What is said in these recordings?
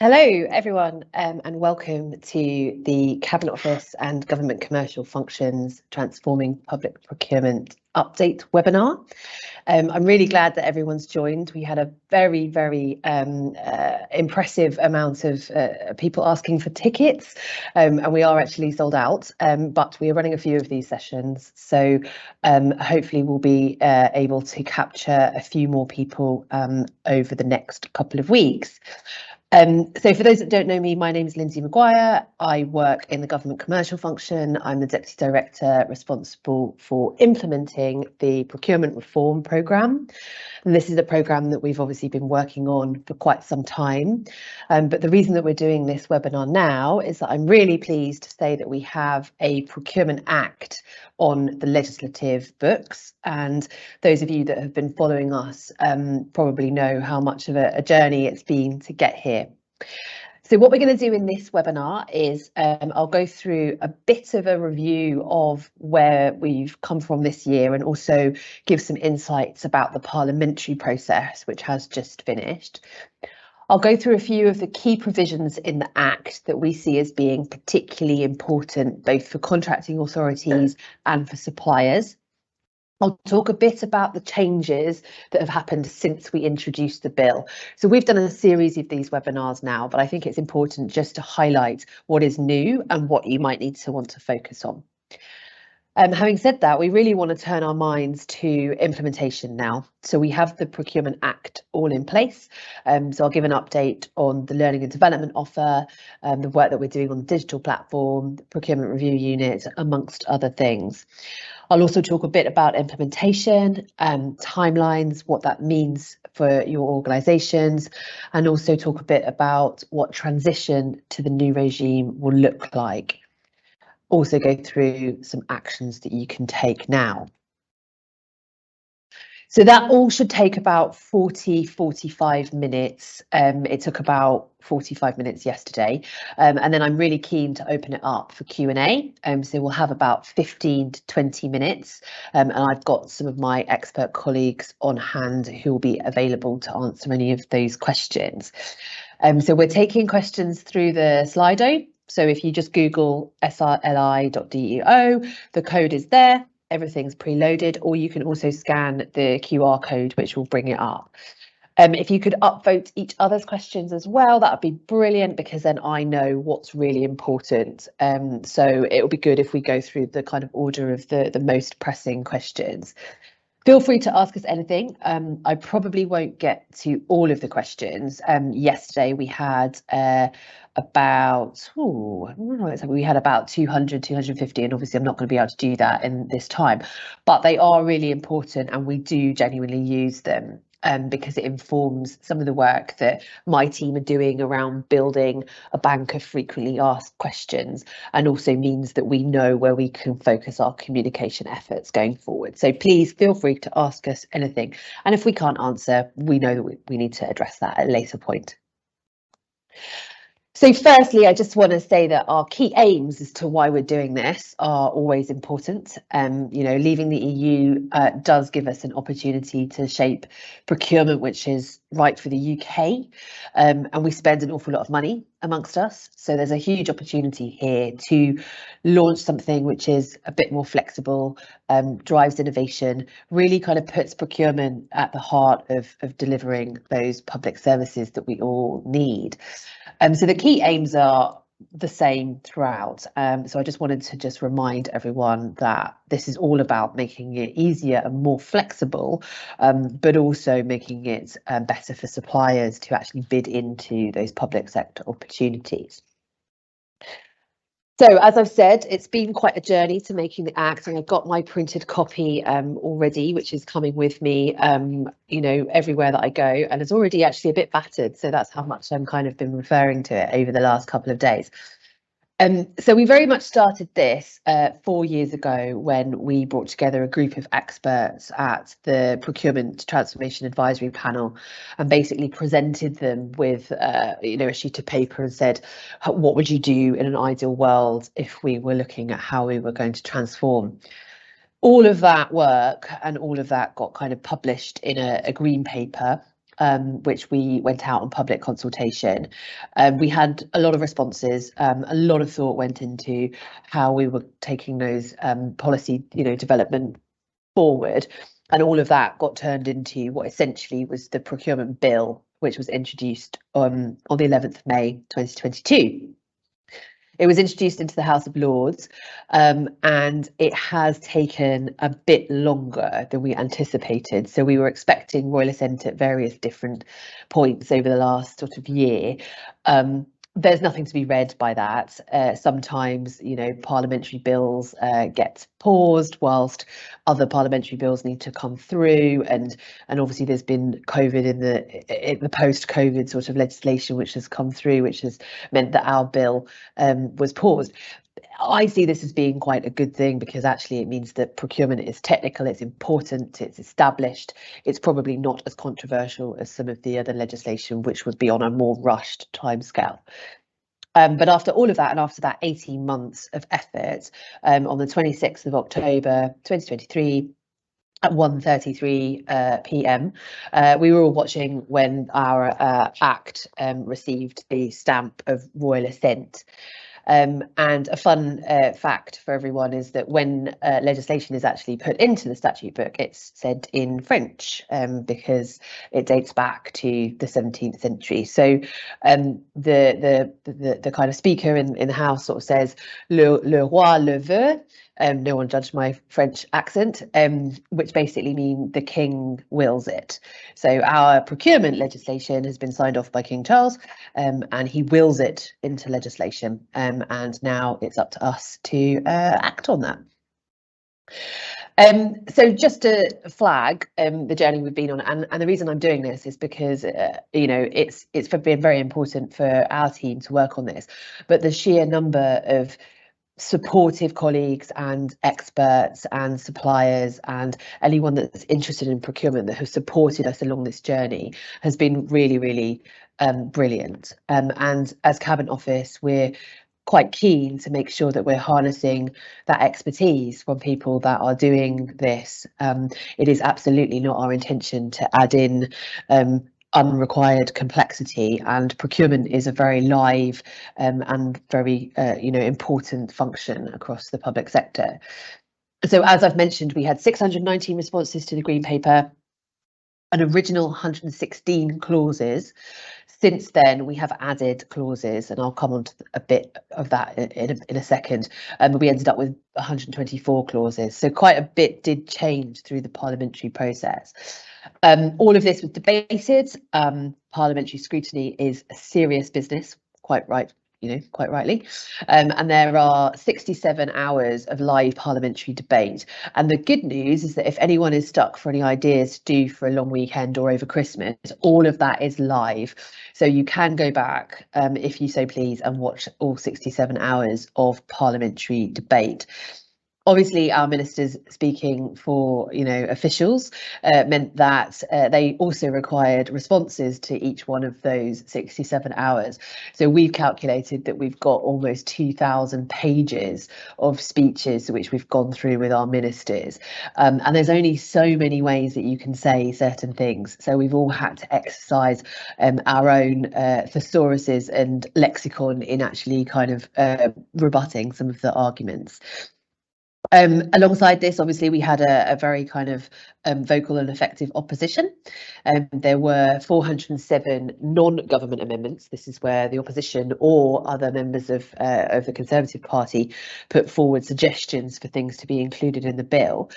Hello, everyone, and welcome to the Cabinet Office and Government Commercial Functions Transforming Public Procurement Update webinar. I'm really glad that everyone's joined. We had a very impressive amount of people asking for tickets, and we are actually sold out, but we are running a few of these sessions. So hopefully we'll be able to capture a few more people over the next couple of weeks. So for those that don't know me, my name is Lindsay Maguire. I work in the government commercial function. I'm the Deputy Director responsible for implementing the procurement reform programme. And this is a programme that we've obviously been working on for quite some time. But the reason that we're doing this webinar now is that I'm really pleased to say that we have a Procurement Act on the legislative books. And those of you that have been following us probably know how much of a journey it's been to get here. So what we're going to do in this webinar is I'll go through a bit of a review of where we've come from this year and also give some insights about the parliamentary process, which has just finished. I'll go through a few of the key provisions in the Act that we see as being particularly important, both for contracting authorities and for suppliers. I'll talk a bit about the changes that have happened since we introduced the bill. So we've done a series of these webinars now, but I think it's important just to highlight what is new and what you might need to want to focus on. Having said that, we really want to turn our minds to implementation now. So we have the Procurement Act all in place. So I'll give an update on the learning and development offer, the work that we're doing on the digital platform, the procurement review unit, amongst other things. I'll also talk a bit about implementation, timelines, what that means for your organisations, and also talk a bit about what transition to the new regime will look like. Also go through some actions that you can take now. So that all should take about 45 minutes. It took about 45 minutes yesterday. And then I'm really keen to open it up for Q&A. So we'll have about 15 to 20 minutes. And I've got some of my expert colleagues on hand who will be available to answer any of those questions. So we're taking questions through the Slido. So if you just Google srli.deo, the code is there. Everything's preloaded, or you can also scan the QR code, which will bring it up. If you could upvote each other's questions as well, that would be brilliant, because then I know what's really important. So it will be good if we go through the kind of order of the most pressing questions. Feel free to ask us anything. I probably won't get to all of the questions. Yesterday we had about 200, 250, and obviously I'm not going to be able to do that in this time, but they are really important and we do genuinely use them. Because it informs some of the work that my team are doing around building a bank of frequently asked questions, and also means that we know where we can focus our communication efforts going forward. So please feel free to ask us anything. And if we can't answer, we know that we need to address that at a later point. So firstly, I just want to say that our key aims as to why we're doing this are always important. Leaving the EU does give us an opportunity to shape procurement, which is right for the UK. And we spend an awful lot of money amongst us. So there's a huge opportunity here to launch something which is a bit more flexible, drives innovation, really kind of puts procurement at the heart of delivering those public services that we all need. So the key aims are the same throughout. So I just wanted to just remind everyone that this is all about making it easier and more flexible, but also making it better for suppliers to actually bid into those public sector opportunities. So, as I've said, it's been quite a journey to making the Act, and I've got my printed copy already, which is coming with me, everywhere that I go, and it's already actually a bit battered. So that's how much I'm kind of been referring to it over the last couple of days. So we very much started this 4 years ago when we brought together a group of experts at the Procurement Transformation Advisory Panel and basically presented them with a sheet of paper and said, what would you do in an ideal world if we were looking at how we were going to transform? All of that work and all of that got kind of published in a green paper. which we went out on public consultation. We had a lot of responses. A lot of thought went into how we were taking those policy, development forward, and all of that got turned into what essentially was the procurement bill, which was introduced on the 11th of May 2022. It was introduced into the House of Lords, and it has taken a bit longer than we anticipated. So we were expecting Royal Assent at various different points over the last sort of year. There's nothing to be read by that. Sometimes, parliamentary bills get paused whilst other parliamentary bills need to come through, and obviously there's been COVID in the post-COVID sort of legislation which has come through, which has meant that our bill was paused. I see this as being quite a good thing, because actually it means that procurement is technical, it's important, it's established. It's probably not as controversial as some of the other legislation, which would be on a more rushed timescale. But after all of that, and after that 18 months of effort, on the 26th of October 2023, at 1:33 p.m. We were all watching when our Act received the stamp of Royal Assent. And a fun fact for everyone is that when legislation is actually put into the statute book, it's said in French, because it dates back to the 17th century. So the kind of speaker in the House sort of says, le roi le veut. No one judged my French accent, which basically means the king wills it. So our procurement legislation has been signed off by King Charles, and he wills it into legislation. And now it's up to us to act on that. So just to flag the journey we've been on, and the reason I'm doing this is because it's been very important for our team to work on this, but the sheer number of supportive colleagues and experts and suppliers and anyone that's interested in procurement that have supported us along this journey has been really, really brilliant. And as Cabinet Office, we're quite keen to make sure that we're harnessing that expertise from people that are doing this. It is absolutely not our intention to add in unrequired complexity, and procurement is a very live and very important function across the public sector. So as I've mentioned, we had 619 responses to the Green Paper, an original 116 clauses. Since then, we have added clauses, and I'll come on to a bit of that in a second. But we ended up with 124 clauses, so quite a bit did change through the parliamentary process. All of this was debated. Parliamentary scrutiny is a serious business, quite right, quite rightly. And there are 67 hours of live parliamentary debate. And the good news is that if anyone is stuck for any ideas to do for a long weekend or over Christmas, all of that is live. So you can go back, if you so please, and watch all 67 hours of parliamentary debate. Obviously, our ministers speaking for, officials meant that they also required responses to each one of those 67 hours. So we've calculated that we've got almost 2,000 pages of speeches which we've gone through with our ministers. And there's only so many ways that you can say certain things. So we've all had to exercise our own thesauruses and lexicon in actually kind of rebutting some of the arguments. Alongside this, obviously, we had a very kind of vocal and effective opposition. There were 407 non-government amendments. This is where the opposition or other members of the Conservative Party put forward suggestions for things to be included in the bill.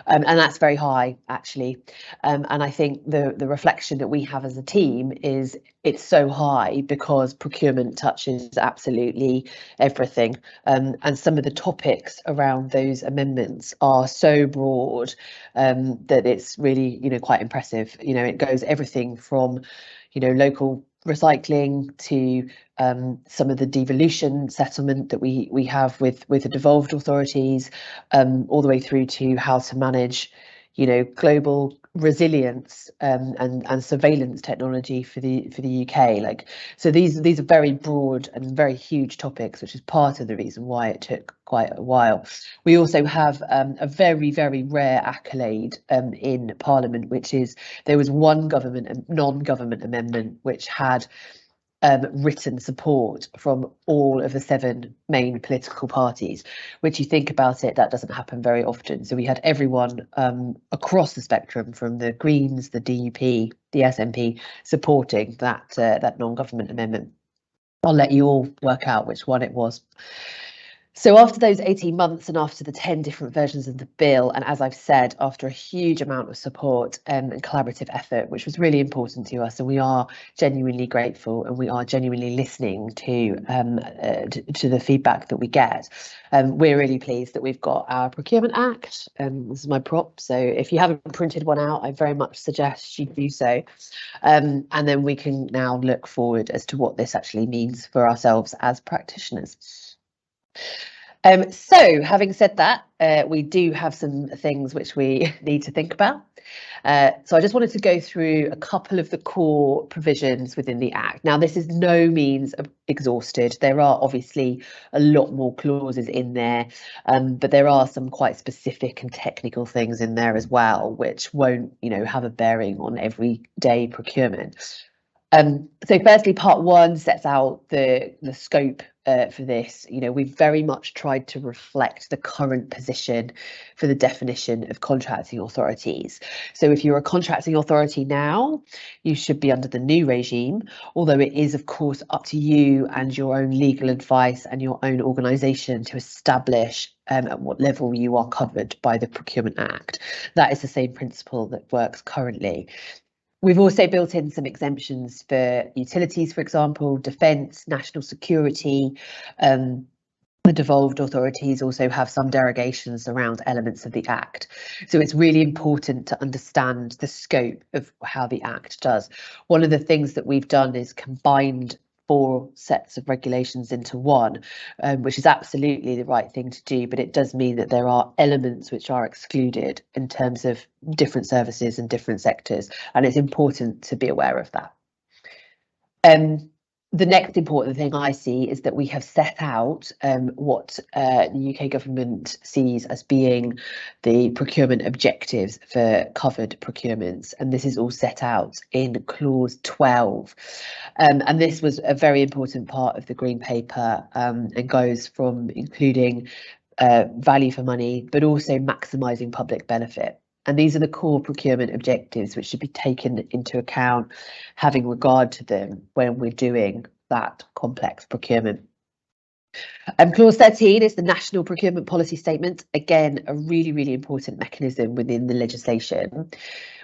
And that's very high, actually. And I think the reflection that we have as a team is it's so high because procurement touches absolutely everything. And some of the topics around those amendments are so broad that it's really, quite impressive. It goes everything from, local recycling to some of the devolution settlement that we have with the devolved authorities, all the way through to how to manage, global resilience and surveillance technology for the UK. Like, so these are very broad and very huge topics, which is part of the reason why it took quite a while. We also have a very, very rare accolade in Parliament, which is there was one non-government amendment which had written support from all of the 7 main political parties, which, you think about it, that doesn't happen very often. So we had everyone across the spectrum, from the Greens, the DUP, the SNP, supporting that non-government amendment. I'll let you all work out which one it was. So after those 18 months and after the 10 different versions of the bill, and as I've said, after a huge amount of support and collaborative effort, which was really important to us, and we are genuinely grateful, and we are genuinely listening to the feedback that we get, we're really pleased that we've got our Procurement Act. This is my prop, so if you haven't printed one out, I very much suggest you do so. And then we can now look forward as to what this actually means for ourselves as practitioners. So having said that, we do have some things which we need to think about. So I just wanted to go through a couple of the core provisions within the Act. Now, this is no means exhausted. There are obviously a lot more clauses in there, but there are some quite specific and technical things in there as well, which won't, have a bearing on everyday procurement. So firstly, part 1 sets out the scope for this. We've very much tried to reflect the current position for the definition of contracting authorities. So if you're a contracting authority now, you should be under the new regime, although it is, of course, up to you and your own legal advice and your own organisation to establish at what level you are covered by the Procurement Act. That is the same principle that works currently. We've also built in some exemptions for utilities, for example, defence, national security. The devolved authorities also have some derogations around elements of the Act. So it's really important to understand the scope of how the Act does. One of the things that we've done is combined 4 sets of regulations into one, which is absolutely the right thing to do, but it does mean that there are elements which are excluded in terms of different services and different sectors, and it's important to be aware of that. The next important thing I see is that we have set out what the UK government sees as being the procurement objectives for covered procurements, and this is all set out in clause 12. And this was a very important part of the Green Paper, and goes from including value for money, but also maximising public benefit. And these are the core procurement objectives which should be taken into account, having regard to them when we're doing that complex procurement. Clause 13 is the National Procurement Policy Statement. Again, a really, really important mechanism within the legislation.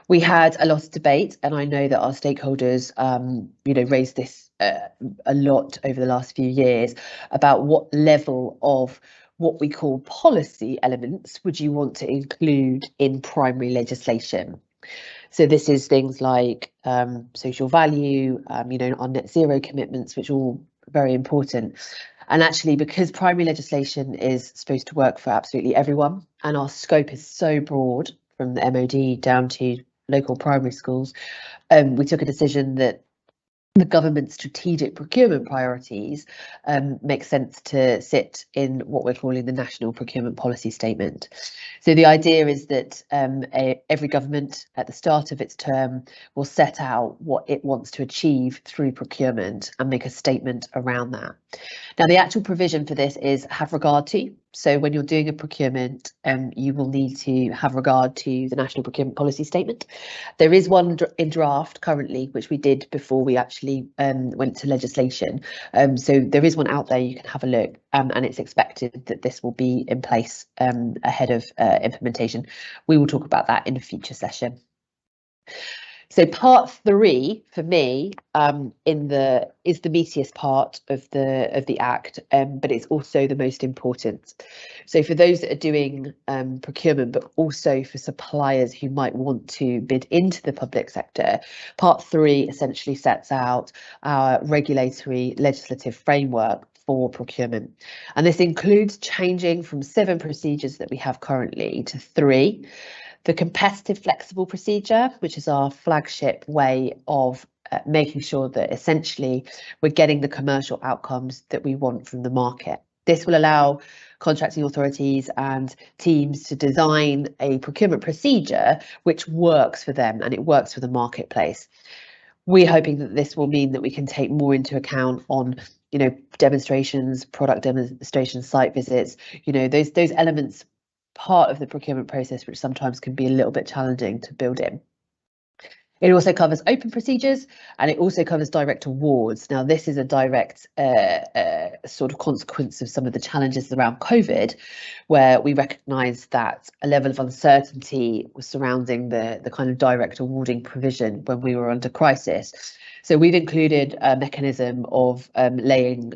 We had a lot of debate, and I know that our stakeholders, raised this a lot over the last few years about what level of what we call policy elements would you want to include in primary legislation. So this is things like social value, our net zero commitments, which are all very important. And actually, because primary legislation is supposed to work for absolutely everyone, and our scope is so broad from the MOD down to local primary schools, we took a decision that the government's strategic procurement priorities make sense to sit in what we're calling the National Procurement Policy Statement. So the idea is that every government at the start of its term will set out what it wants to achieve through procurement and make a statement around that. Now, the actual provision for this is have regard to. So when you're doing a procurement, you will need to have regard to the National Procurement Policy Statement. There is one in draft currently, which we did before we actually went to legislation. So there is one out there, you can have a look, and it's expected that this will be in place ahead of implementation. We will talk about that in a future session. So part 3 for me is the meatiest part of the Act, but it's also the most important. So for those that are doing procurement, but also for suppliers who might want to bid into the public sector, part 3 essentially sets out our regulatory legislative framework for procurement. And this includes changing from 7 procedures that we have currently to 3. The competitive flexible procedure, which is our flagship way of making sure that essentially we're getting the commercial outcomes that we want from the market. This will allow contracting authorities and teams to design a procurement procedure which works for them and it works for the marketplace. We're hoping that this will mean that we can take more into account on, demonstrations, product demonstrations, site visits, those elements, part of the procurement process, which sometimes can be a little bit challenging to build in. It also covers open procedures and it also covers direct awards. Now, this is a direct sort of consequence of some of the challenges around COVID, where we recognised that a level of uncertainty was surrounding the kind of direct awarding provision when we were under crisis. So we've included a mechanism of laying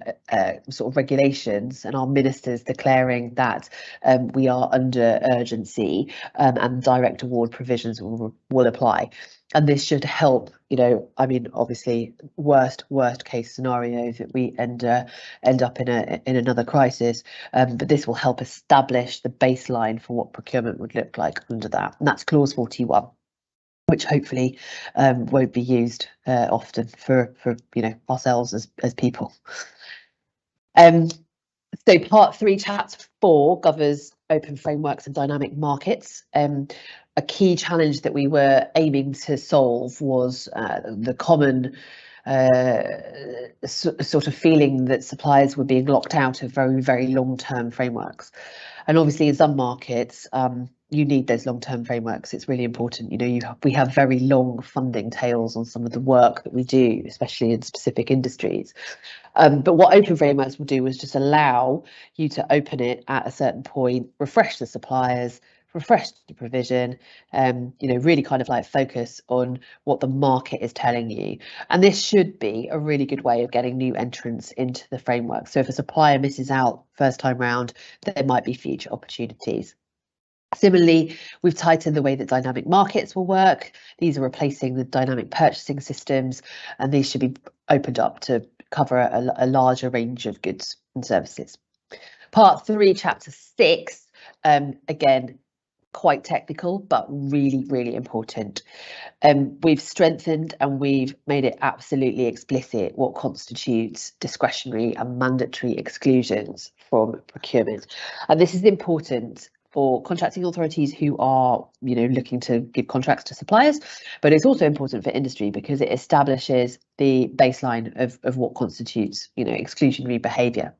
sort of regulations and our ministers declaring that we are under urgency and direct award provisions will apply. And this should help, obviously worst case scenario that we end up in another crisis, but this will help establish the baseline for what procurement would look like under that. And that's clause 41, which hopefully won't be used often for ourselves as people. So part 3, chapter 4 covers open frameworks and dynamic markets. A key challenge that we were aiming to solve was the common sort of feeling that suppliers were being locked out of very, very long-term frameworks. And obviously in some markets, you need those long-term frameworks. It's really important. We have very long funding tails on some of the work that we do, especially in specific industries. But what open frameworks will do is just allow you to open it at a certain point, refresh the suppliers, refresh the provision, really kind of like focus on what the market is telling you. And this should be a really good way of getting new entrants into the framework. So if a supplier misses out first time round, there might be future opportunities. Similarly, we've tightened the way that dynamic markets will work. These are replacing the dynamic purchasing systems, and these should be opened up to cover a larger range of goods and services. Part 3, chapter 6, again, quite technical, but really, really important. We've strengthened and we've made it absolutely explicit what constitutes discretionary and mandatory exclusions from procurement. And this is important for contracting authorities who are, looking to give contracts to suppliers, but it's also important for industry because it establishes the baseline of what constitutes, exclusionary behaviour.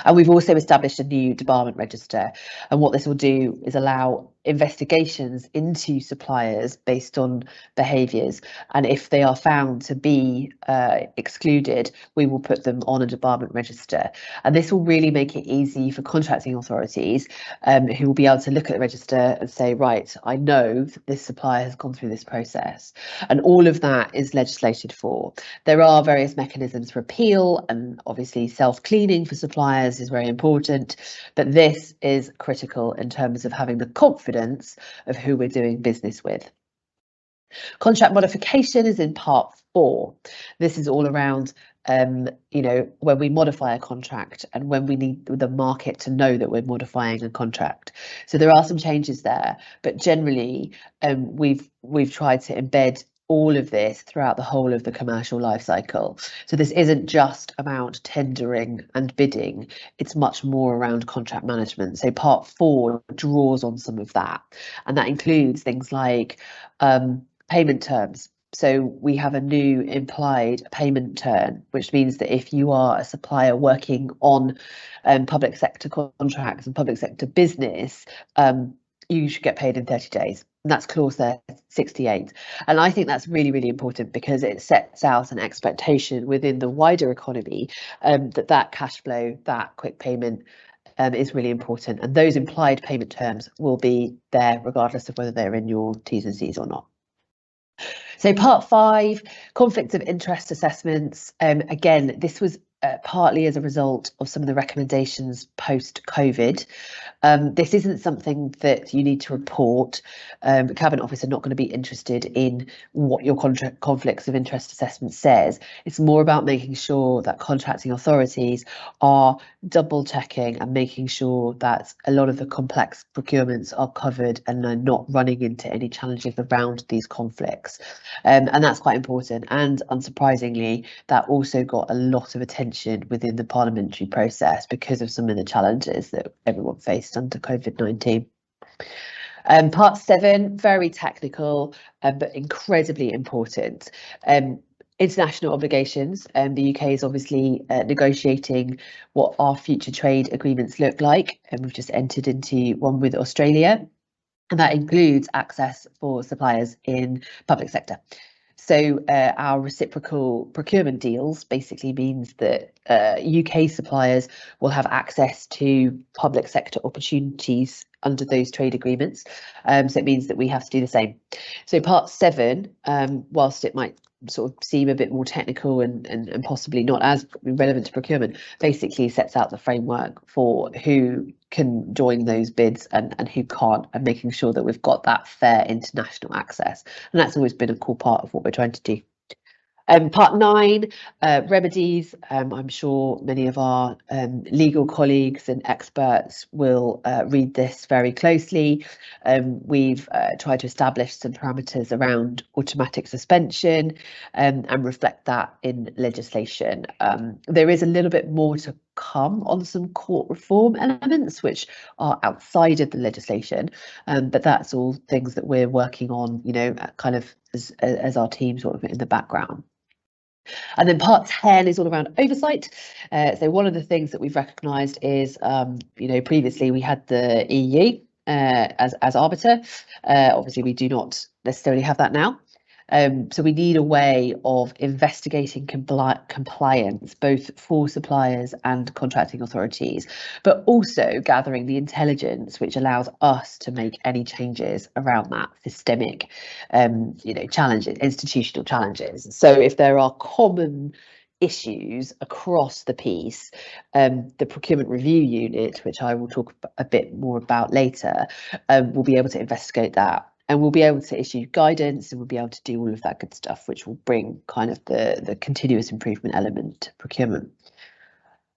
And we've also established a new debarment register. And what this will do is allow investigations into suppliers based on behaviours. And if they are found to be excluded, we will put them on a debarment register. And this will really make it easy for contracting authorities who will be able to look at the register and say, right, I know that this supplier has gone through this process. And all of that is legislated for. There are various mechanisms for appeal, and obviously self-cleaning for suppliers is very important, but this is critical in terms of having the confidence of who we're doing business with. Contract modification is in part 4. This is all around when we modify a contract and when we need the market to know that we're modifying a contract. So there are some changes there, but generally we've tried to embed all of this throughout the whole of the commercial life cycle. So this isn't just about tendering and bidding, it's much more around contract management. So part 4 draws on some of that, and that includes things like payment terms. So we have a new implied payment term, which means that if you are a supplier working on public sector contracts and public sector business, you should get paid in 30 days. And that's clause 68. And I think that's really, really important because it sets out an expectation within the wider economy that cash flow, that quick payment is really important. And those implied payment terms will be there regardless of whether they're in your T's and C's or not. So part 5, conflict of interest assessments. Again, this was partly as a result of some of the recommendations post-COVID. This isn't something that you need to report. The Cabinet Office are not going to be interested in what your conflicts of interest assessment says. It's more about making sure that contracting authorities are double checking and making sure that a lot of the complex procurements are covered and are not running into any challenges around these conflicts. And that's quite important. And unsurprisingly, that also got a lot of attention within the parliamentary process because of some of the challenges that everyone faced under COVID-19. Part 7, very technical, but incredibly important. International obligations. The UK is obviously negotiating what our future trade agreements look like, and we've just entered into one with Australia, and that includes access for suppliers in public sector. So our reciprocal procurement deals basically means that UK suppliers will have access to public sector opportunities under those trade agreements. So it means that we have to do the same. So part 7, whilst it might sort of seem a bit more technical and possibly not as relevant to procurement, basically sets out the framework for who can join those bids and who can't, and making sure that we've got that fair international access. And that's always been a core part of what we're trying to do. Part 9, remedies. I'm sure many of our legal colleagues and experts will read this very closely. We've tried to establish some parameters around automatic suspension and reflect that in legislation. There is a little bit more to come on some court reform elements which are outside of the legislation, but that's all things that we're working on, you know, kind of as our team sort of in the background. And then part 10 is all around oversight. So one of the things that we've recognised is, you know, previously we had the EU as arbiter. Obviously, we do not necessarily have that now. So we need a way of investigating compliance, both for suppliers and contracting authorities, but also gathering the intelligence which allows us to make any changes around that systemic, you know, challenges, institutional challenges. So if there are common issues across the piece, the procurement review unit, which I will talk a bit more about later, will be able to investigate that. And we'll be able to issue guidance, and we'll be able to do all of that good stuff, which will bring kind of the continuous improvement element to procurement.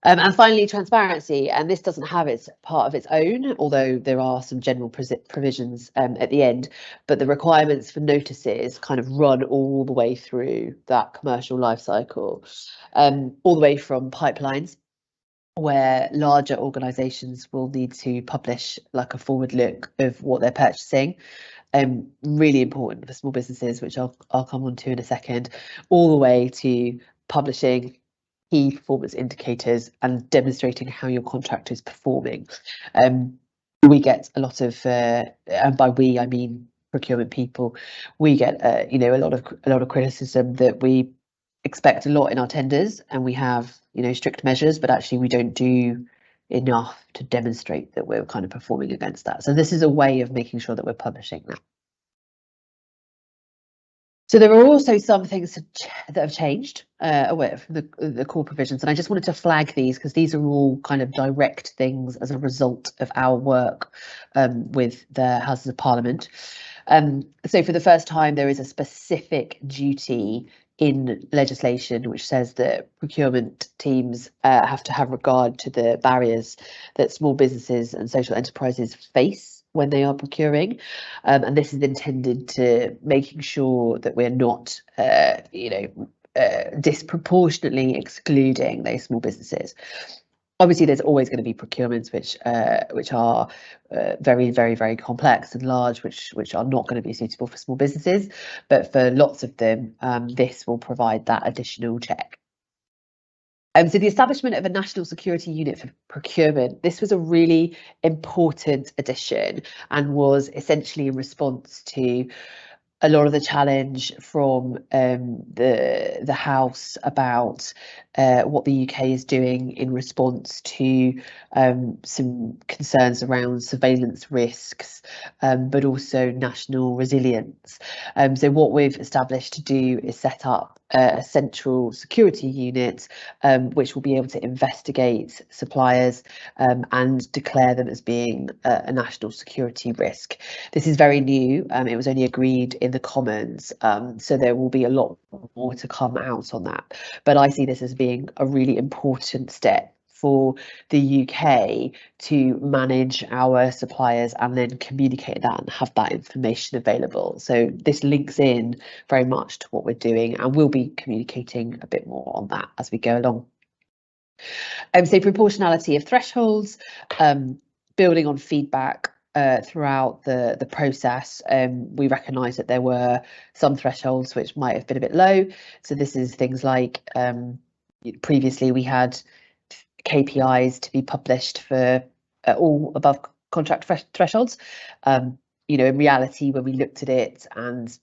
And finally, transparency. And this doesn't have its part of its own, although there are some general provisions at the end. But the requirements for notices kind of run all the way through that commercial life cycle, all the way from pipelines, where larger organisations will need to publish like a forward look of what they're purchasing. Really important for small businesses, which I'll come on to in a second, all the way to publishing key performance indicators and demonstrating how your contractor is performing. We get a lot of, and by we I mean procurement people, we get you know, a lot of criticism that we expect a lot in our tenders, and we have, you know, strict measures, but actually we don't do enough to demonstrate that we're kind of performing against that. So this is a way of making sure that we're publishing that. So there are also some things that have changed away from the core provisions, and I just wanted to flag these because these are all kind of direct things as a result of our work with the Houses of Parliament. So for the first time, there is a specific duty in legislation which says that procurement teams have to have regard to the barriers that small businesses and social enterprises face when they are procuring, and this is intended to making sure that we're not, you know, disproportionately excluding those small businesses. Obviously, there's always going to be procurements which are very, very, very complex and large, which are not going to be suitable for small businesses. But for lots of them, this will provide that additional check. So the establishment of a national security unit for procurement, this was a really important addition and was essentially in response to a lot of the challenge from the House about what the UK is doing in response to some concerns around surveillance risks, but also national resilience. So what we've established to do is set up a central security unit, which will be able to investigate suppliers and declare them as being a national security risk. This is very new. It was only agreed in the Commons, so there will be a lot more to come out on that. But I see this as being a really important step for the UK to manage our suppliers and then communicate that and have that information available. So this links in very much to what we're doing, and we'll be communicating a bit more on that as we go along. So proportionality of thresholds, building on feedback throughout the process. We recognise that there were some thresholds which might have been a bit low. So this is things like previously we had KPIs to be published for all above contract thresholds. You know, in reality, when we looked at it and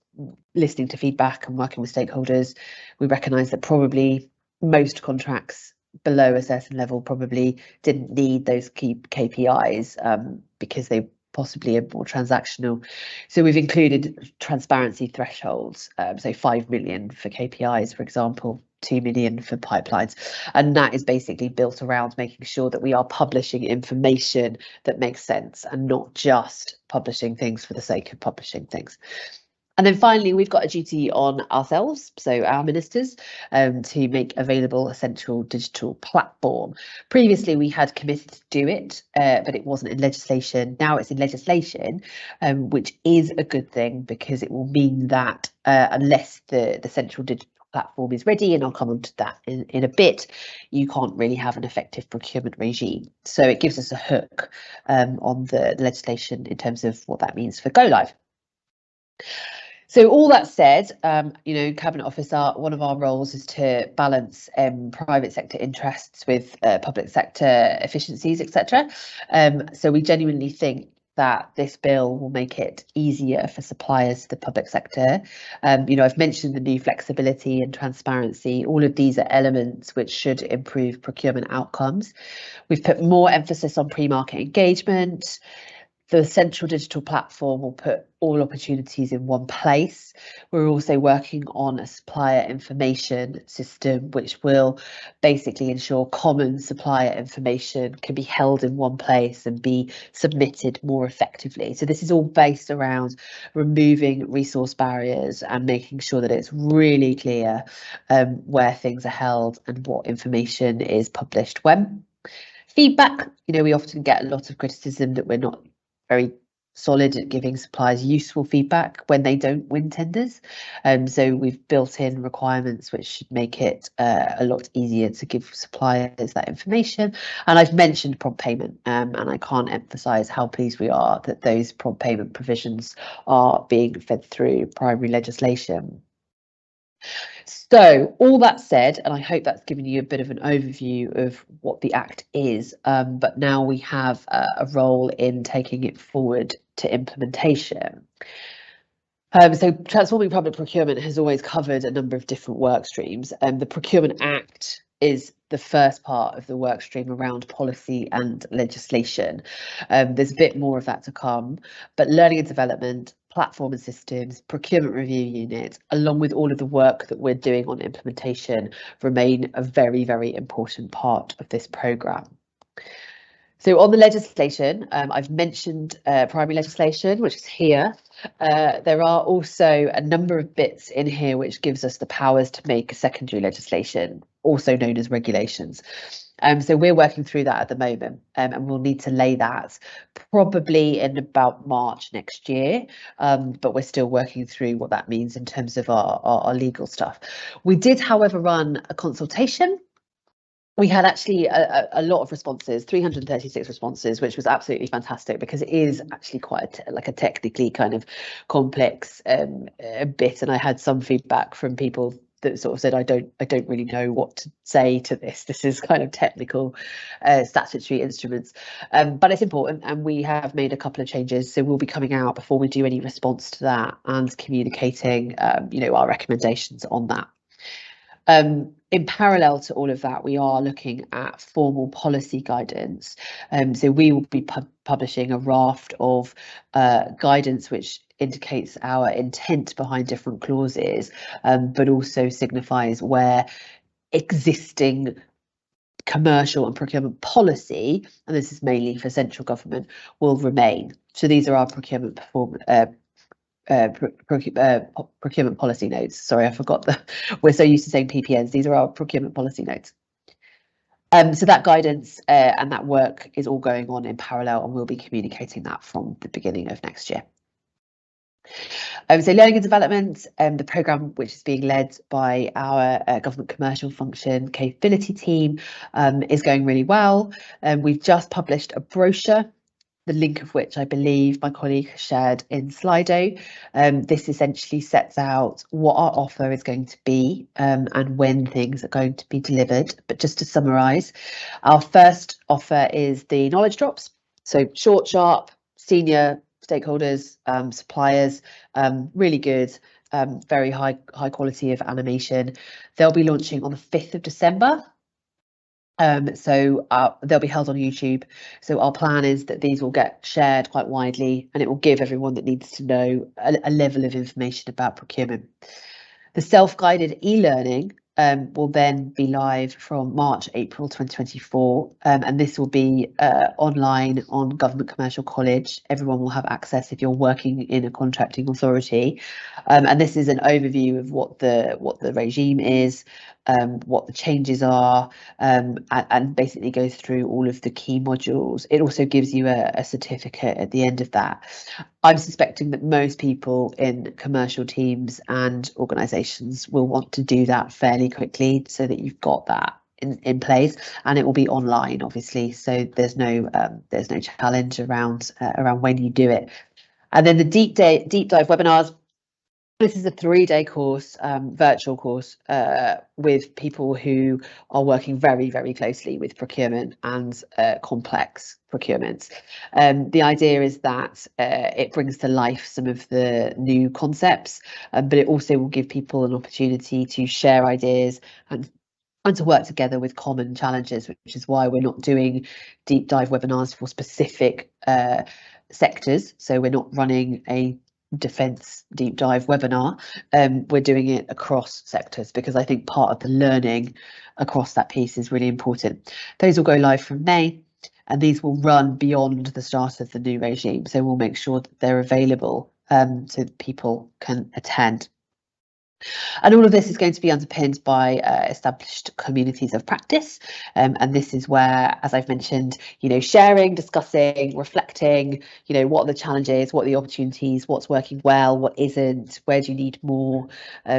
listening to feedback and working with stakeholders, we recognised that probably most contracts below a certain level probably didn't need those key KPIs because they possibly are more transactional. So we've included transparency thresholds, so 5 million for KPIs, for example, 2 million for pipelines, and that is basically built around making sure that we are publishing information that makes sense and not just publishing things for the sake of publishing things. And then finally, we've got a duty on ourselves, so our ministers, to make available a central digital platform. Previously, we had committed to do it, but it wasn't in legislation. Now it's in legislation, which is a good thing because it will mean that unless the central digital platform is ready, and I'll come on to that in a bit, you can't really have an effective procurement regime. So it gives us a hook on the legislation in terms of what that means for go live. So all that said, you know, Cabinet Office, one of our roles is to balance private sector interests with public sector efficiencies, etc. So we genuinely think that this bill will make it easier for suppliers to the public sector. You know, I've mentioned the new flexibility and transparency. All of these are elements which should improve procurement outcomes. We've put more emphasis on pre-market engagement. The central digital platform will put all opportunities in one place. We're also working on a supplier information system, which will basically ensure common supplier information can be held in one place and be submitted more effectively. So this is all based around removing resource barriers and making sure that it's really clear where things are held and what information is published when. Feedback, you know, we often get a lot of criticism that we're not very solid at giving suppliers useful feedback when they don't win tenders. So we've built in requirements which should make it a lot easier to give suppliers that information. And I've mentioned prompt payment, and I can't emphasise how pleased we are that those prompt payment provisions are being fed through primary legislation. So all that said, and I hope that's given you a bit of an overview of what the Act is, but now we have a role in taking it forward to implementation. So transforming public procurement has always covered a number of different work streams, and the Procurement Act is the first part of the work stream around policy and legislation. There's a bit more of that to come, but learning and development, platform and systems, procurement review unit, along with all of the work that we're doing on implementation, remain a very, very important part of this programme. So on the legislation, I've mentioned primary legislation, which is here. There are also a number of bits in here which gives us the powers to make secondary legislation, also known as regulations. So we're working through that at the moment, and we'll need to lay that probably in about March next year, but we're still working through what that means in terms of our legal stuff. We did, however, run a consultation. We had actually a lot of responses, 336 responses, which was absolutely fantastic because it is actually quite like a technically kind of complex bit, and I had some feedback from people that sort of said, I don't really know what to say to this. This is kind of technical statutory instruments, but it's important, and we have made a couple of changes. So we'll be coming out before we do any response to that and communicating, you know, our recommendations on that. In parallel to all of that, we are looking at formal policy guidance. So we will be publishing a raft of guidance which indicates our intent behind different clauses, but also signifies where existing commercial and procurement policy, and this is mainly for central government, will remain. So these are our procurement procurement policy notes. Sorry, I forgot we're so used to saying PPNs. These are our procurement policy notes. So that guidance and that work is all going on in parallel, and we'll be communicating that from the beginning of next year. So learning and development, the programme which is being led by our government commercial function capability team is going really well. We've just published a brochure, the link of which I believe my colleague has shared in Slido. This essentially sets out what our offer is going to be and when things are going to be delivered. But just to summarise, our first offer is the knowledge drops. So short, sharp, senior stakeholders, suppliers, really good, very high quality of animation. They'll be launching on the 5th of December. So they'll be held on YouTube. So our plan is that these will get shared quite widely, and it will give everyone that needs to know a level of information about procurement. The self-guided e-learning will then be live from April 2024, and this will be online on Government Commercial College. Everyone will have access if you're working in a contracting authority, and this is an overview of what the regime is, what the changes are, and basically goes through all of the key modules. It also gives you a certificate at the end of that. I'm suspecting that most people in commercial teams and organisations will want to do that fairly quickly, so that you've got that in place, and it will be online, obviously. So there's no challenge around when you do it. And then the deep dive webinars. This is a 3-day course, virtual course, with people who are working very, very closely with procurement and complex procurements. The idea is that it brings to life some of the new concepts, but it also will give people an opportunity to share ideas and to work together with common challenges, which is why we're not doing deep dive webinars for specific sectors. So we're not running a defence deep dive webinar. We're doing it across sectors, because I think part of the learning across that piece is really important. Those will go live from May, and these will run beyond the start of the new regime. So we'll make sure that they're available so that people can attend. And all of this is going to be underpinned by established communities of practice. And this is where, as I've mentioned, sharing, discussing, reflecting, what are the challenges, what are the opportunities, what's working well, what isn't, where do you need more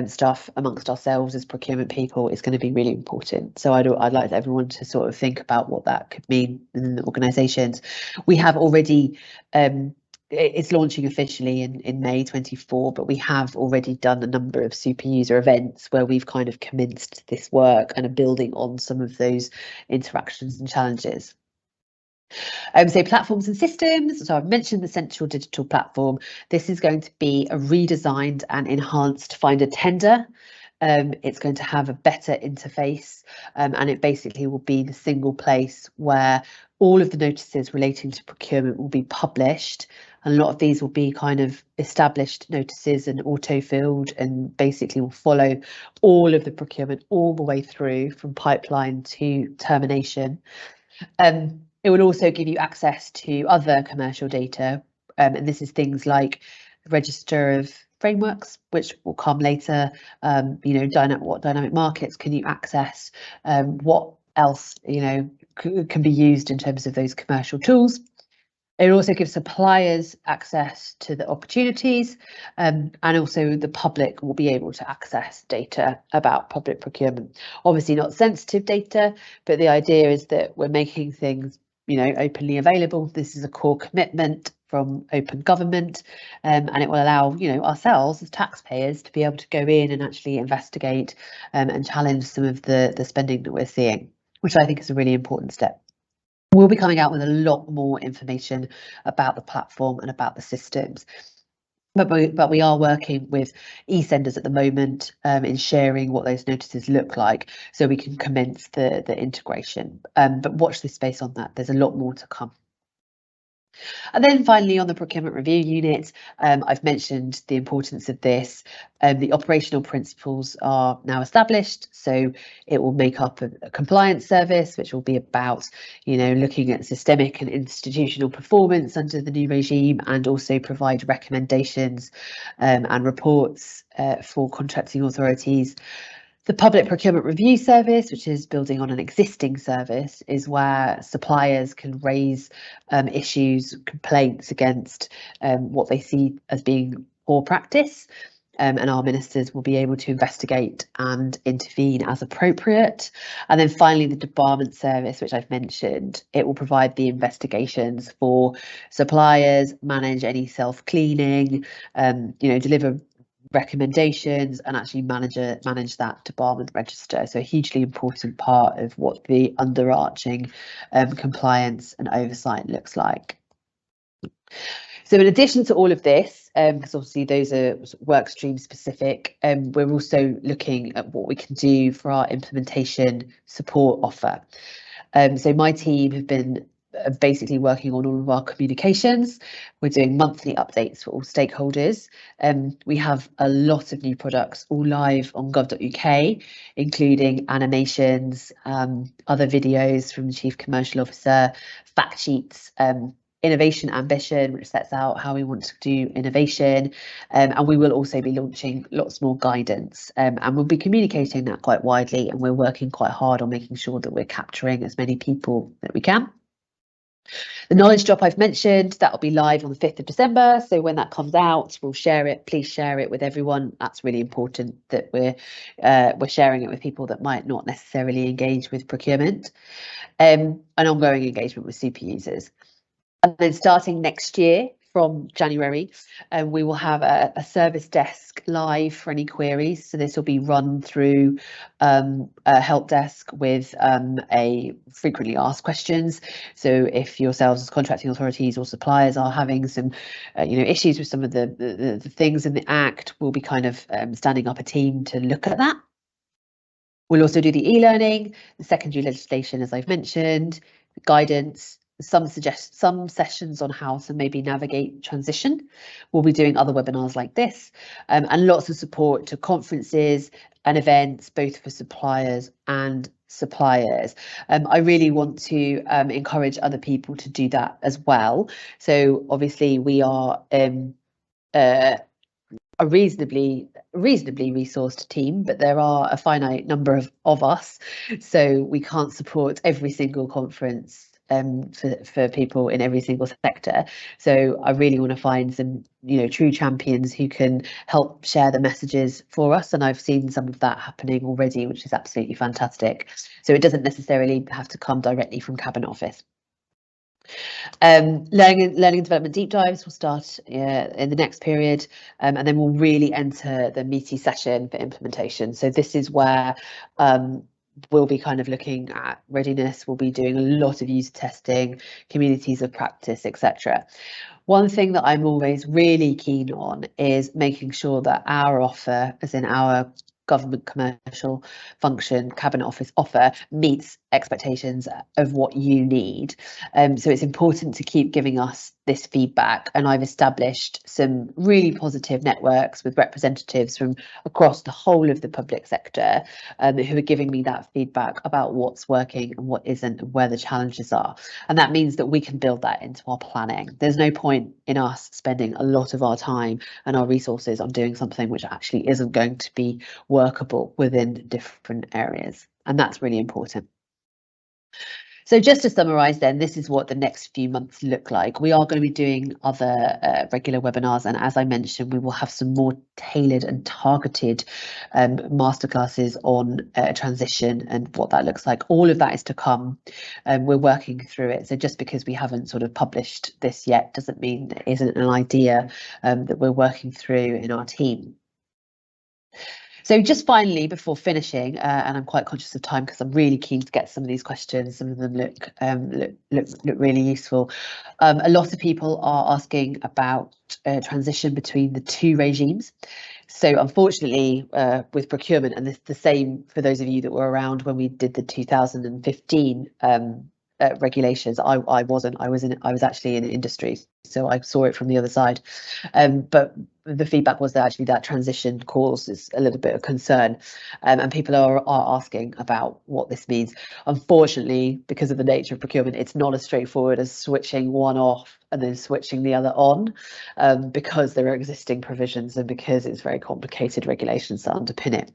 stuff amongst ourselves as procurement people is going to be really important. So I'd like everyone to sort of think about what that could mean in the organisations. We have already it's launching officially in May 24, but we have already done a number of super user events where we've kind of commenced this work and are building on some of those interactions and challenges. So platforms and systems. So I've mentioned the central digital platform. This is going to be a redesigned and enhanced Find a Tender. It's going to have a better interface, and it basically will be the single place where all of the notices relating to procurement will be published. And a lot of these will be kind of established notices and auto-filled, and basically will follow all of the procurement all the way through from pipeline to termination. It will also give you access to other commercial data, and this is things like the register of frameworks, which will come later. What dynamic markets can you access? What else can be used in terms of those commercial tools? It also gives suppliers access to the opportunities, and also the public will be able to access data about public procurement. Obviously not sensitive data, but the idea is that we're making things openly available. This is a core commitment from open government, and it will allow ourselves as taxpayers to be able to go in and actually investigate and challenge some of the spending that we're seeing, which I think is a really important step. We'll be coming out with a lot more information about the platform and about the systems. But we are working with e-senders at the moment in sharing what those notices look like, so we can commence the integration. But watch this space on that. There's a lot more to come. And then finally, on the procurement review unit, I've mentioned the importance of this. The operational principles are now established, so it will make up a compliance service, which will be about, looking at systemic and institutional performance under the new regime, and also provide recommendations and reports for contracting authorities. The Public Procurement Review Service, which is building on an existing service, is where suppliers can raise issues, complaints against what they see as being poor practice, and our ministers will be able to investigate and intervene as appropriate. And then finally, the Debarment Service, which I've mentioned, it will provide the investigations for suppliers, manage any self-cleaning, deliver recommendations, and actually manage that debarment register. So a hugely important part of what the underarching compliance and oversight looks like. So in addition to all of this, because obviously those are work stream specific, we're also looking at what we can do for our implementation support offer. So my team have been basically working on all of our communications. We're doing monthly updates for all stakeholders. We have a lot of new products all live on gov.uk, including animations, other videos from the Chief Commercial Officer, fact sheets, innovation ambition, which sets out how we want to do innovation, and we will also be launching lots more guidance, and we'll be communicating that quite widely, and we're working quite hard on making sure that we're capturing as many people that we can. The knowledge drop I've mentioned, that will be live on the 5th of December. So when that comes out, we'll share it. Please share it with everyone. That's really important, that we're sharing it with people that might not necessarily engage with procurement, and ongoing engagement with super users. And then starting next year, from January, we will have a service desk live for any queries. So this will be run through a help desk with a frequently asked questions. So if yourselves as contracting authorities or suppliers are having some issues with some of the things in the Act, we'll be kind of standing up a team to look at that. We'll also do the e-learning, the secondary legislation, as I've mentioned, guidance, some sessions on how to maybe navigate transition. We'll be doing other webinars like this, and lots of support to conferences and events, both for suppliers and suppliers. I really want to encourage other people to do that as well. So obviously we are a reasonably resourced team, but there are a finite number of us, so we can't support every single conference for people in every single sector. So I really want to find some true champions who can help share the messages for us, and I've seen some of that happening already, which is absolutely fantastic. So it doesn't necessarily have to come directly from Cabinet Office. Learning and development deep dives will start in the next period, and then we'll really enter the meaty session for implementation. So this is where we'll be kind of looking at readiness. We'll be doing a lot of user testing, communities of practice, etc. One thing that I'm always really keen on is making sure that our offer, as in our government commercial function Cabinet Office offer, meets expectations of what you need. So it's important to keep giving us this feedback, and I've established some really positive networks with representatives from across the whole of the public sector who are giving me that feedback about what's working and what isn't, and where the challenges are. And that means that we can build that into our planning. There's no point in us spending a lot of our time and our resources on doing something which actually isn't going to be workable within different areas, and that's really important. So just to summarise then, this is what the next few months look like. We are going to be doing other regular webinars, and as I mentioned, we will have some more tailored and targeted masterclasses on transition and what that looks like. All of that is to come, and we're working through it. So just because we haven't sort of published this yet doesn't mean there isn't an idea that we're working through in our team. So just finally, before finishing, and I'm quite conscious of time because I'm really keen to get some of these questions. Some of them look really useful. A lot of people are asking about transition between the two regimes. So unfortunately, with procurement, and the same for those of you that were around when we did the 2015 regulations. I wasn't. I was actually in industry, so I saw it from the other side. But the feedback was that actually that transition causes a little bit of concern, and people are asking about what this means. Unfortunately, because of the nature of procurement, it's not as straightforward as switching one off and then switching the other on, because there are existing provisions and because it's very complicated regulations that underpin it.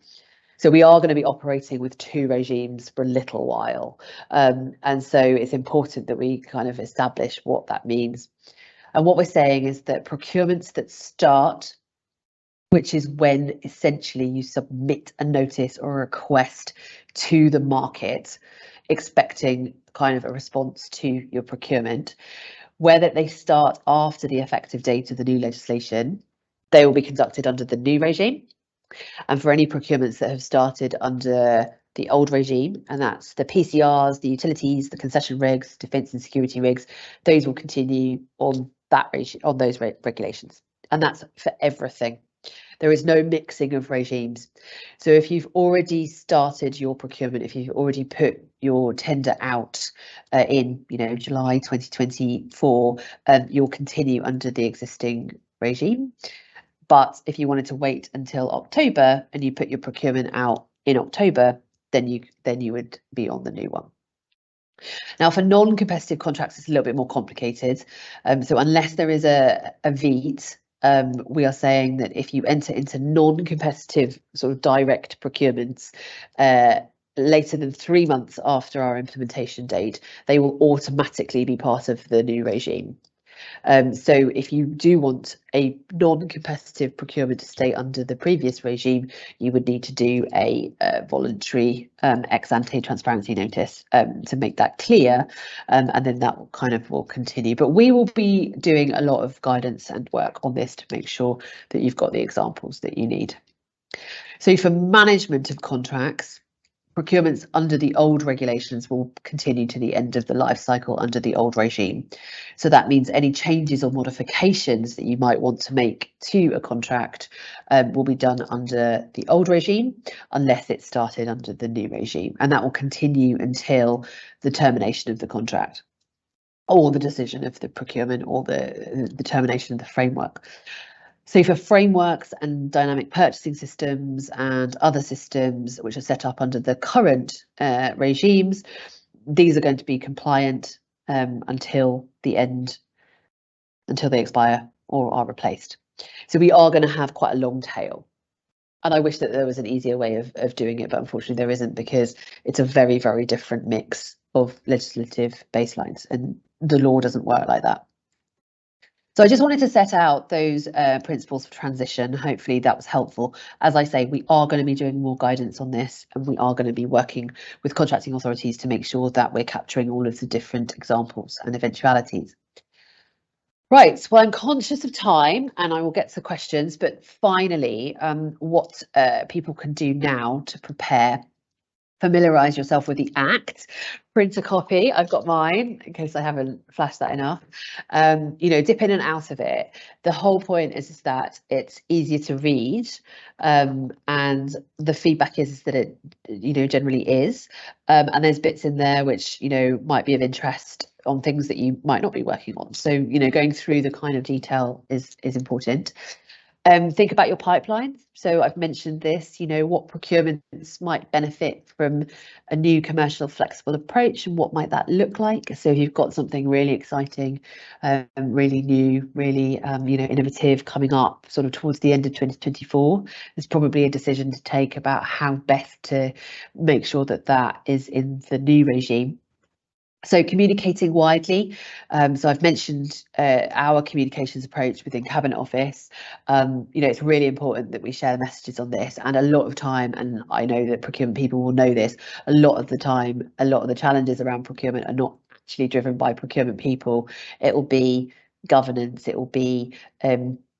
So we are going to be operating with two regimes for a little while. And so it's important that we kind of establish what that means. And what we're saying is that procurements that start, which is when essentially you submit a notice or a request to the market, expecting kind of a response to your procurement, whether they start after the effective date of the new legislation, they will be conducted under the new regime. And for any procurements that have started under the old regime, and that's the PCRs, the utilities, the concession regs, defence and security regs, those will continue on that on those regulations. And that's for everything. There is no mixing of regimes. So if you've already started your procurement, if you've already put your tender out in July 2024, you'll continue under the existing regime. But if you wanted to wait until October and you put your procurement out in October, then you would be on the new one. Now, for non-competitive contracts, it's a little bit more complicated. So unless there is a VEET, we are saying that if you enter into non-competitive sort of direct procurements later than 3 months after our implementation date, they will automatically be part of the new regime. So if you do want a non-competitive procurement to stay under the previous regime, you would need to do a voluntary ex-ante transparency notice to make that clear, and then that will continue. But we will be doing a lot of guidance and work on this to make sure that you've got the examples that you need. So for management of contracts, procurements under the old regulations will continue to the end of the life cycle under the old regime. So that means any changes or modifications that you might want to make to a contract will be done under the old regime, unless it started under the new regime. And that will continue until the termination of the contract, or the decision of the procurement, or the termination of the framework. So for frameworks and dynamic purchasing systems and other systems which are set up under the current regimes, these are going to be compliant until the end, until they expire or are replaced. So we are going to have quite a long tail. And I wish that there was an easier way of doing it, but unfortunately there isn't, because it's a very, very different mix of legislative baselines, and the law doesn't work like that. So I just wanted to set out those principles for transition. Hopefully that was helpful. As I say, we are going to be doing more guidance on this, and we are going to be working with contracting authorities to make sure that we're capturing all of the different examples and eventualities. Right, well, I'm conscious of time and I will get to questions, but finally, what people can do now to prepare. Familiarise yourself with the Act, print a copy. I've got mine in case I haven't flashed that enough. Dip in and out of it. The whole point is that it's easier to read, and the feedback is that it, generally is. And there's bits in there which, might be of interest on things that you might not be working on. So, going through the kind of detail is important. Think about your pipelines. So I've mentioned this, what procurements might benefit from a new commercial flexible approach, and what might that look like? So if you've got something really exciting, really new, really, innovative coming up sort of towards the end of 2024, there's probably a decision to take about how best to make sure that that is in the new regime. So communicating widely. So I've mentioned our communications approach within Cabinet Office. It's really important that we share the messages on this, and a lot of time, and I know that procurement people will know this, a lot of the time, a lot of the challenges around procurement are not actually driven by procurement people. It will be governance, it will be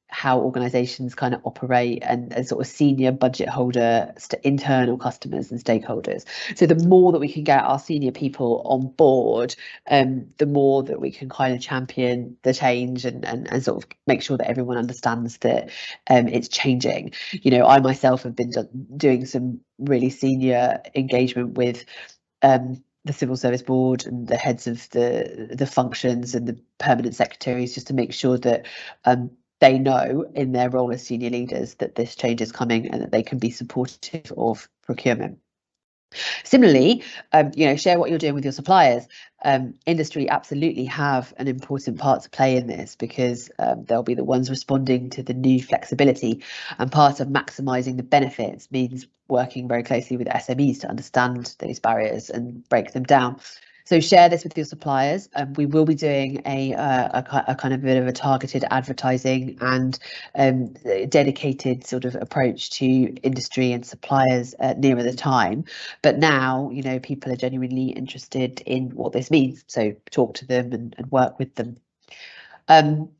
how organisations kind of operate, and a sort of senior budget holder to internal customers and stakeholders. So the more that we can get our senior people on board, the more that we can kind of champion the change and sort of make sure that everyone understands that it's changing. I myself have been doing some really senior engagement with the Civil Service Board and the heads of the functions and the permanent secretaries, just to make sure that they know in their role as senior leaders that this change is coming and that they can be supportive of procurement. Similarly, share what you're doing with your suppliers. Industry absolutely have an important part to play in this, because they'll be the ones responding to the new flexibility, and part of maximising the benefits means working very closely with SMEs to understand those barriers and break them down. So share this with your suppliers. We will be doing a kind of bit of a targeted advertising and dedicated sort of approach to industry and suppliers nearer the time. But now, people are genuinely interested in what this means. So talk to them and work with them.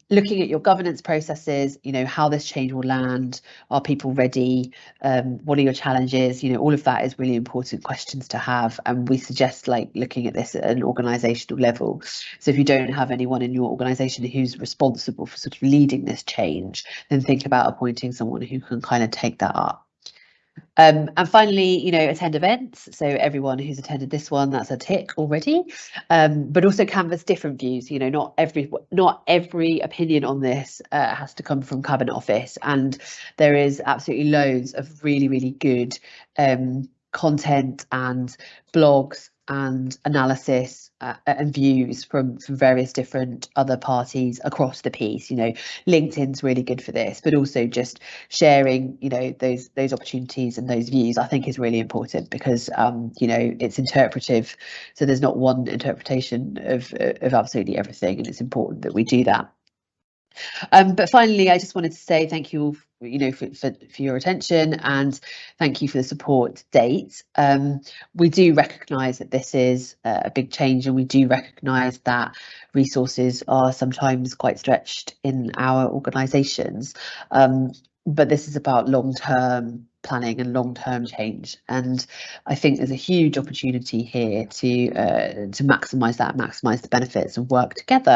Looking at your governance processes, how this change will land, are people ready, what are your challenges, all of that is really important questions to have, and we suggest looking at this at an organisational level. So if you don't have anyone in your organisation who's responsible for sort of leading this change, then think about appointing someone who can kind of take that up. And finally, attend events. So everyone who's attended this one, that's a tick already. But also canvass different views. Not every opinion on this has to come from Cabinet Office, and there is absolutely loads of really, really good content and blogs and analysis and views from various different other parties across the piece. LinkedIn's really good for this, but also just sharing, those opportunities and those views, I think is really important, because it's interpretive, so there's not one interpretation of absolutely everything, and it's important that we do that. But finally, I just wanted to say thank you all, for your attention, and thank you for the support to date. We do recognise that this is a big change, and we do recognise that resources are sometimes quite stretched in our organisations. But this is about long-term planning and long-term change, and I think there's a huge opportunity here to maximise that, maximise the benefits, and work together.